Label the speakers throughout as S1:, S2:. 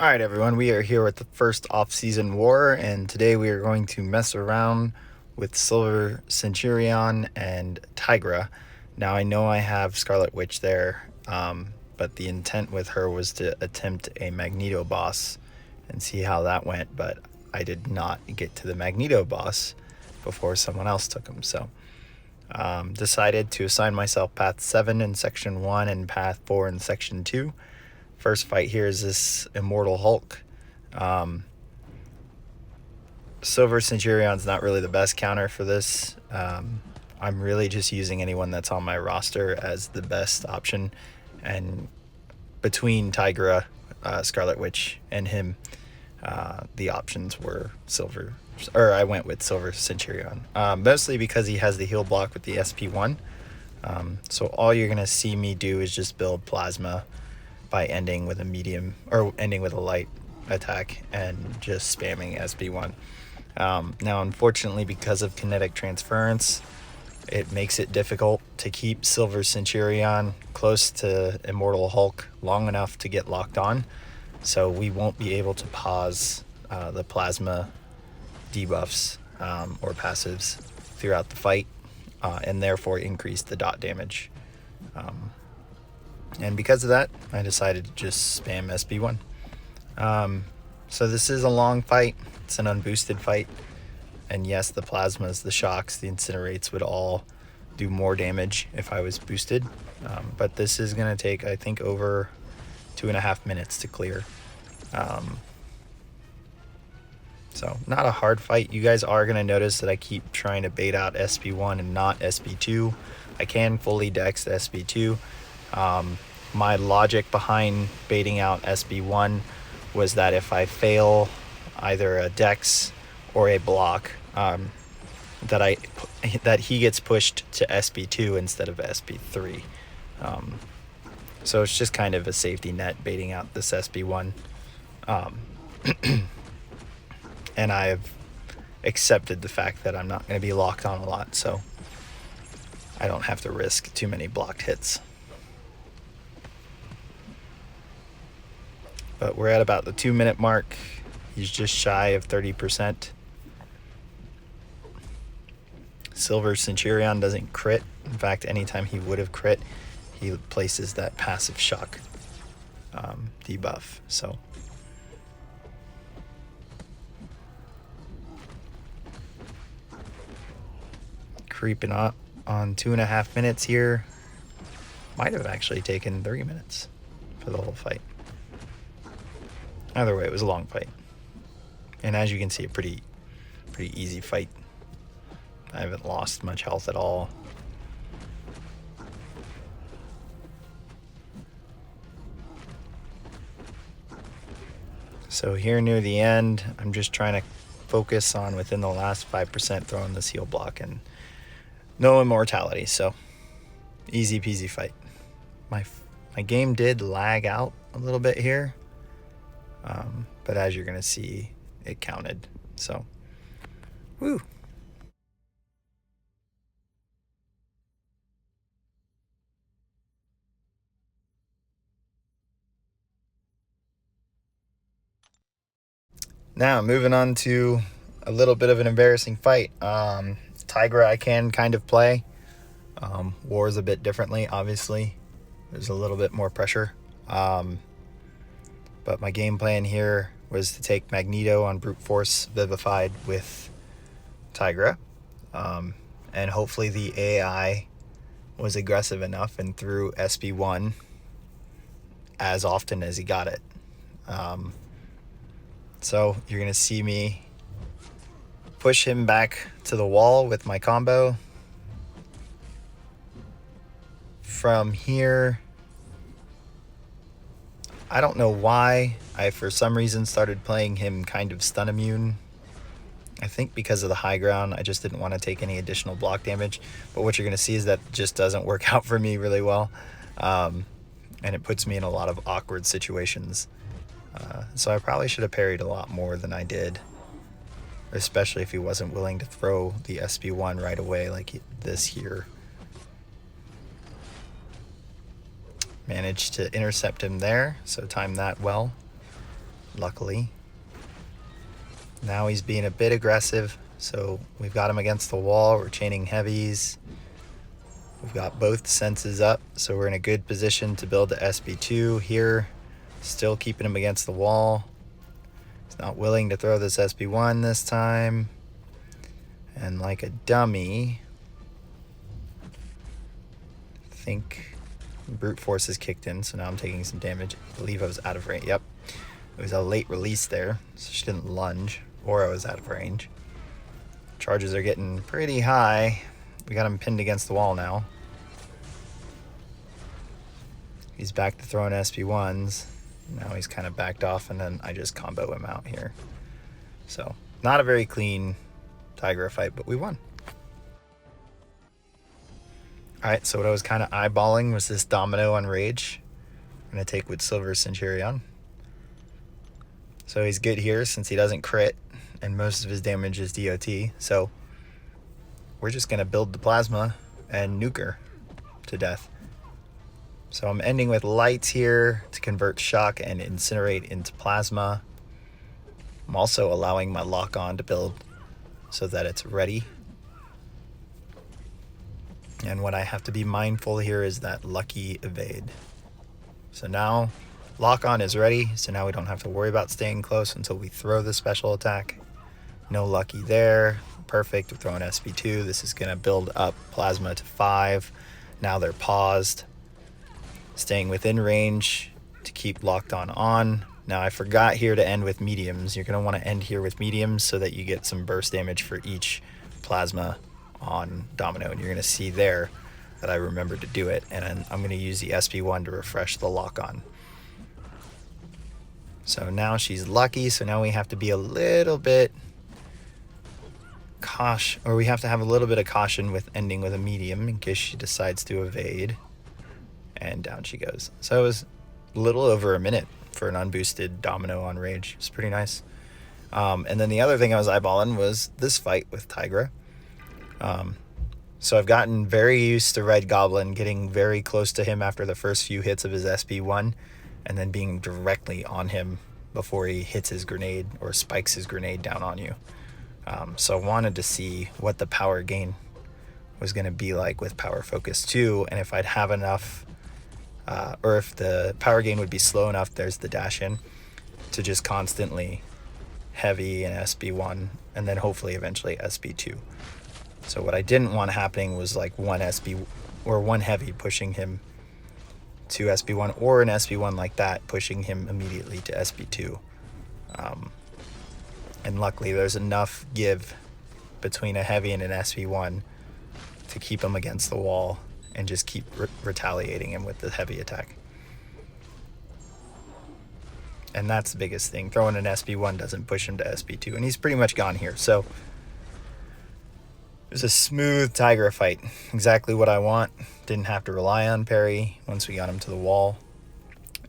S1: Alright everyone, we are here with the first off-season war, and today we are going to mess around with Silver Centurion and Tigra. Now I know I have Scarlet Witch there, but the intent with her was to attempt a Magneto boss and see how that went, but I did not get to the Magneto boss before someone else took him, so decided to assign myself Path 7 in Section 1 and Path 4 in Section 2. First fight here is this Immortal Hulk. Silver Centurion's not really the best counter for this. I'm really just using anyone that's on my roster as the best option. And between Tigra, Scarlet Witch, and him, the options were I went with Silver Centurion. Mostly because he has the heal block with the SP1. So all you're going to see me do is just build Plasma by ending with a medium or ending with a light attack and just spamming SB1. Now, unfortunately, because of kinetic transference, it makes it difficult to keep Silver Centurion close to Immortal Hulk long enough to get locked on. So we won't be able to pause the plasma debuffs or passives throughout the fight, and therefore increase the dot damage. And because of that, I decided to just spam SB1. So this is a long fight. It's an unboosted fight. And yes, the plasmas, the shocks, the incinerates would all do more damage if I was boosted. But this is going to take, I think, over 2.5 minutes to clear. So not a hard fight. You guys are going to notice that I keep trying to bait out SB1 and not SB2. I can fully dex SB2. My logic behind baiting out SB1 was that if I fail either a dex or a block, that he gets pushed to SB2 instead of SB3. So it's just kind of a safety net baiting out this SB1. And I've accepted the fact that I'm not going to be locked on a lot, so I don't have to risk too many blocked hits. But we're at about the 2-minute mark. He's just shy of 30%. Silver Centurion doesn't crit. In fact, anytime he would have crit, he places that passive shock debuff. So creeping up on 2.5 minutes here. Might have actually taken 3 minutes for the whole fight. Either way, it was a long fight. And as you can see, a pretty easy fight. I haven't lost much health at all. So here near the end, I'm just trying to focus on within the last 5% throwing this heal block and no immortality. So easy peasy fight. My game did lag out a little bit here. But as you're going to see, it counted. So, woo. Now, moving on to a little bit of an embarrassing fight. Tigra I can kind of play. War's a bit differently, obviously. There's a little bit more pressure. But my game plan here was to take Magneto on Brute Force Vivified with Tigra. And hopefully the AI was aggressive enough and threw SB1 as often as he got it. So you're going to see me push him back to the wall with my combo. From here, I don't know why I, for some reason, started playing him kind of stun immune. I think because of the high ground, I just didn't want to take any additional block damage. But what you're going to see is that just doesn't work out for me really well. And it puts me in a lot of awkward situations. So I probably should have parried a lot more than I did. Especially if he wasn't willing to throw the SB1 right away like this here. Managed to intercept him there, so timed that well. luckily. Now he's being a bit aggressive, so we've got him against the wall. We're chaining heavies. We've got both senses up, so we're in a good position to build the SB2 here. Still keeping him against the wall. He's not willing to throw this SB1 this time. And like a dummy, I think brute force has kicked in, so now I'm taking some damage. I believe I was out of range. Yep, it was a late release there, so she didn't lunge, or I was out of range. Charges are getting pretty high. We got him pinned against the wall now. He's back to throwing SB1s. Now he's kind of backed off, and then I just combo him out here. So, not a very clean Tigra fight, but we won. Alright, so what I was kind of eyeballing was this Domino on Rage. I'm going to take with Silver Centurion. So he's good here since he doesn't crit, and most of his damage is DOT. So we're just going to build the Plasma and nuke her to death. So I'm ending with Lights here to convert Shock and Incinerate into Plasma. I'm also allowing my Lock On to build so that it's ready. And what I have to be mindful here is that Lucky Evade. So now Lock On is ready, so now we don't have to worry about staying close until we throw the special attack. No Lucky there. Perfect. We're throwing SB2. This is going to build up Plasma to 5. Now they're paused. Staying within range to keep locked on. Now I forgot here to end with mediums. You're going to want to end here with mediums so that you get some burst damage for each Plasma on Domino. And you're going to see there that I remembered to do it. And then I'm going to use the SB1 to refresh the lock on. So now she's lucky. So now we have to be a little bit cautious, or we have to have a little bit of caution with ending with a medium in case she decides to evade. And down she goes. So it was a little over a minute for an unboosted Domino on Rage. It's pretty nice. And then the other thing I was eyeballing was this fight with Tigra. So I've gotten very used to Red Goblin, getting very close to him after the first few hits of his SB1, and then being directly on him before he hits his grenade or spikes his grenade down on you. So I wanted to see what the power gain was going to be like with Power Focus 2, and if I'd have enough, or if the power gain would be slow enough, there's the dash in, to just constantly heavy and SB1, and then hopefully eventually SB2. So what I didn't want happening was like one SB or one heavy pushing him to SB1, or an SB1 like that pushing him immediately to SB2. And luckily there's enough give between a heavy and an SB1 to keep him against the wall and just keep retaliating him with the heavy attack. And that's the biggest thing. Throwing an SB1 doesn't push him to SB2, and he's pretty much gone here. So it was a smooth Tigra fight. Exactly what I want. Didn't have to rely on parry once we got him to the wall.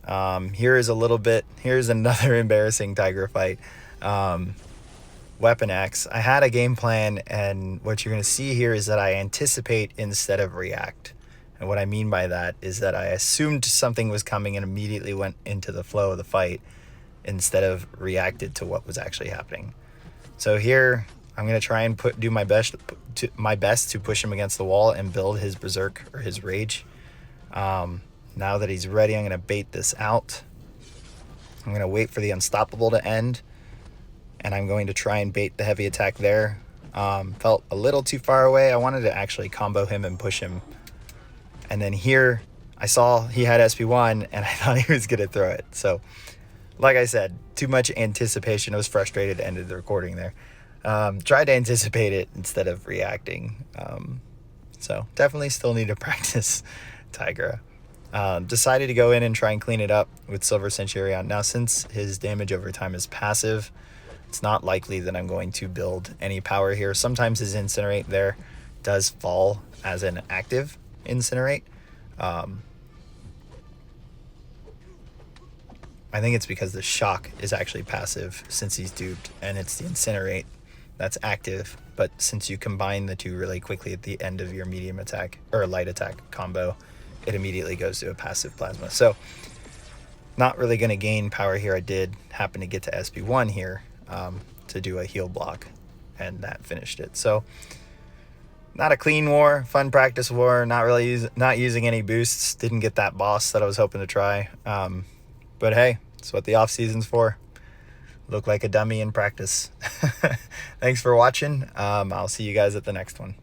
S1: Here's another embarrassing Tigra fight. Weapon X. I had a game plan, and what you're going to see here is that I anticipate instead of react. And what I mean by that is that I assumed something was coming and immediately went into the flow of the fight instead of reacted to what was actually happening. So here I'm going to try and do my best to push him against the wall and build his berserk or his rage. Now that he's ready, I'm going to bait this out. I'm going to wait for the unstoppable to end, and I'm going to try and bait the heavy attack there. Felt a little too far away. I wanted to actually combo him and push him. And then here, I saw he had SB1, and I thought he was going to throw it. So, like I said, too much anticipation. I was frustrated, ended the recording there. Tried to anticipate it instead of reacting. So, definitely still need to practice Tigra. Decided to go in and try and clean it up with Silver Centurion. Now, since his damage over time is passive, it's not likely that I'm going to build any power here. Sometimes his Incinerate there does fall as an active Incinerate. I think it's because the Shock is actually passive since he's duped, and it's the Incinerate that's active. But since you combine the two really quickly at the end of your medium attack or light attack combo, it immediately goes to a passive Plasma. So not really going to gain power here. I did happen to get to SB1 here to do a heal block, and that finished it. So not a clean war, fun practice war, not really not using any boosts. Didn't get that boss that I was hoping to try. But hey, it's what the off season's for. Look like a dummy in practice. Thanks for watching. I'll see you guys at the next one.